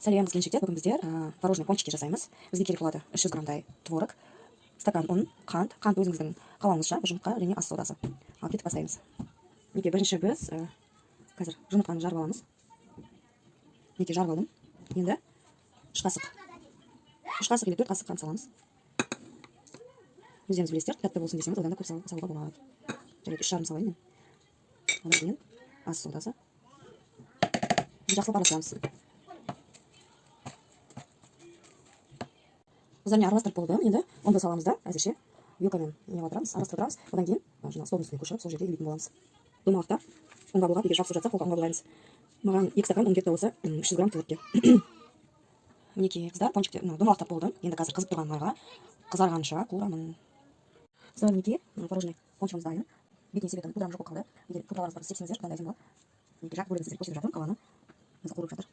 Сәлем, келіншектер, бүгін біздер творожный пончики жасаймыз. Бізге керек болады 300 граммдай творог, стакан ұн, қант өзіңіздің қалауыңызша, бір жұмыртқа және ас содасы. Ал кетіп бастаймыз. Неке бірінші біз қазір жұмыртқаны жарып аламыз. Неке жарып алдым. Енді 3 қасық или 4 қасық қант саламыз. Өздеріңіз білесіздер, тәтті болсын десеңіз, одан да көп салуға болады. Жарайды, 3,5 салайын мен. Одан кейін ас содасы. Жақсылап араластырамыз. Ұзармен араластырып болдым. Енді ұнды саламыз да, әзірше вилкамен араластырып отырамыз. Одан кейін жаңағы столдың үстіне көшіріп, сол жерде илейтін боламыз. Домалақта ұнға болғап, егер жақсы жатса, қолға ұнға болаймыз. Маған 2 стакан ұн кетті осы 300 грамм творогке. Мінекей қыздар, пончикте домалақтап болдым. Енді қазір қызып тұрған майға қызарғанша қуырамын. Қыздар, мінекей творожный пончигіміз дайын. Бетіне себетін пудрам жоқ болып қалды. Егер пудраларыңыз бар, сепсеңіздер, бұдан да әдемі болады. Мінекей жақ бөлігін сіздерге көрсетіп жатырмын, қалғаны қуырып жатыр.